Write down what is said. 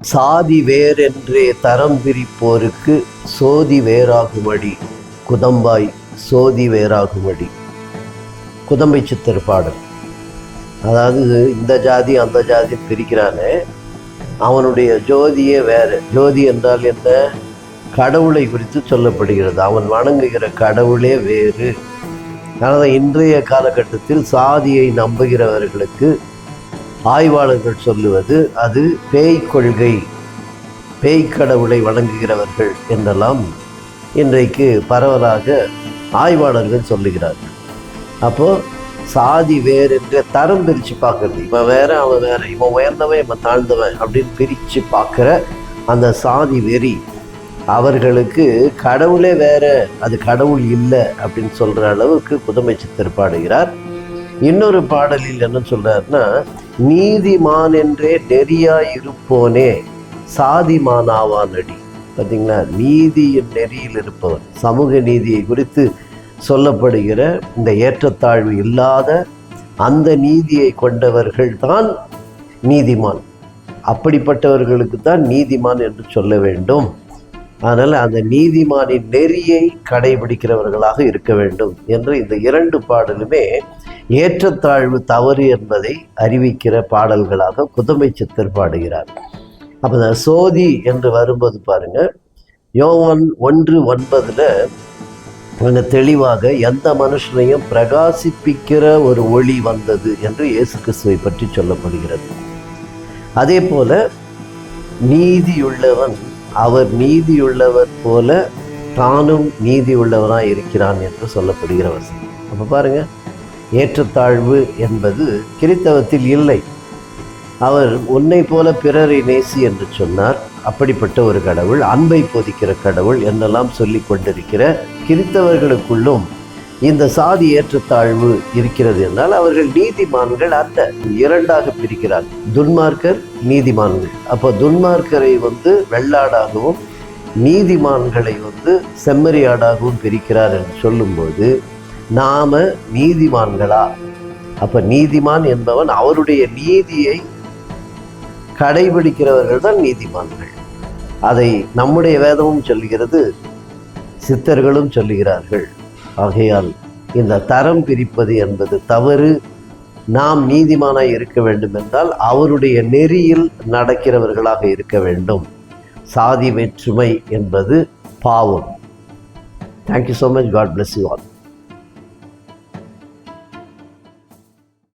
சாதி வேறென்றே தரம் பிரிப்போருக்கு சோதி வேறாகுமடி குதம்பாய் சோதி வேறாகுமடி. குதம்பை சித்தர் பாடல். அதாவது இந்த ஜாதி அந்த ஜாதி பிரிக்கிறானே, அவனுடைய ஜோதியே வேறு. ஜோதி என்றால் என்ன? கடவுளை குறித்து சொல்லப்படுகிறது. அவன் வணங்குகிற கடவுளே வேறு. அதனால் இன்றைய காலகட்டத்தில் சாதியை நம்புகிறவர்களுக்கு ஆய்வாளர்கள் சொல்லுவது அது பேய் கொள்கை, பேய் கடவுளை வணங்குகிறவர்கள் என்றெல்லாம் இன்றைக்கு பரவலாக ஆய்வாளர்கள் சொல்லுகிறார்கள். அப்போது சாதி வேறு என்ற தரம் பிரித்து பார்க்குறது, இவன் வேற அவன் வேற, இவன் உயர்ந்தவன் இவன் தாழ்ந்தவன் அப்படின்னு பிரித்து பார்க்குற அந்த சாதி வெறி அவர்களுக்கு கடவுளே வேற, அது கடவுள் இல்லை அப்படின்னு சொல்கிற அளவுக்கு குதம்பை சித்தர் பாடுகிறார். இன்னொரு பாடலில் என்ன சொல்கிறாருன்னா, நீதிமான் என்றே நெறியாய் இருப்போனே சாதிமானாவான் அடி. பார்த்தீங்களா, நீதியின் நெறியில் இருப்பவன், சமூக நீதியை குறித்து சொல்லப்படுகிற இந்த ஏற்றத்தாழ்வு இல்லாத அந்த நீதியை கொண்டவர்கள் தான் நீதிமான். அப்படிப்பட்டவர்களுக்கு தான் நீதிமான் என்று சொல்ல வேண்டும். அதனால் அந்த நீதிமானின் நெறியை கடைபிடிக்கிறவர்களாக இருக்க வேண்டும் என்று இந்த இரண்டு பாடலுமே ஏற்றத்தாழ்வு தவறு என்பதை அறிவிக்கிற பாடல்களாக குதம்பை சித்தர் பாடுகிறார். அப்போ சோதி என்று வரும்போது பாருங்க, யோவான் 1:9 அங்கே தெளிவாக எந்த மனுஷனையும் பிரகாசிப்பிக்கிற ஒரு ஒளி வந்தது என்று இயேசு கிறிஸ்துவை பற்றி சொல்லப்படுகிறது. அதே போல நீதியுள்ளவன் அவர் நீதியுள்ளவர் போல தானும் நீதியுள்ளவனாய் இருக்கிறான் என்று சொல்லப்படுகிற வசனம். அப்போ பாருங்க, ஏற்றத்தாழ்வு என்பது கிறித்தவத்தில் இல்லை. அவர் உன்னை போல பிறரை நேசி என்று சொன்னார். அப்படிப்பட்ட ஒரு கடவுள், அன்பை போதிக்கிற கடவுள் என்றெல்லாம் சொல்லி கொண்டிருக்கிற கிறித்தவர்களுக்குள்ளும் இந்த சாதி ஏற்றத்தாழ்வு இருக்கிறது என்றால் அவர்கள் நீதிமான்கள் அல்ல. இரண்டாக பிரிக்கிறார், துன்மார்க்கர் நீதிமான்கள். அப்போ துன்மார்க்கரை வெள்ளாடாகவும் நீதிமான்களை செம்மறியாடாகவும் பிரிக்கிறார் என்று சொல்லும்போது நாம நீதிமான்களா? அப்போ நீதிமான் என்பவன் அவருடைய நீதியை கடைபிடிக்கிறவர்கள் தான் நீதிமான்கள். அதை நம்முடைய வேதமும் சொல்லுகிறது, சித்தர்களும் சொல்லுகிறார்கள். ஆகையால் இந்த தரம் பிரிப்பது என்பது தவறு. நாம் நீதிமானாய் இருக்க வேண்டும் என்றால் அவருடைய நெறியில் நடக்கிறவர்களாக இருக்க வேண்டும். சாதி வேற்றுமை என்பது பாவம். Thank you so much. God bless you all.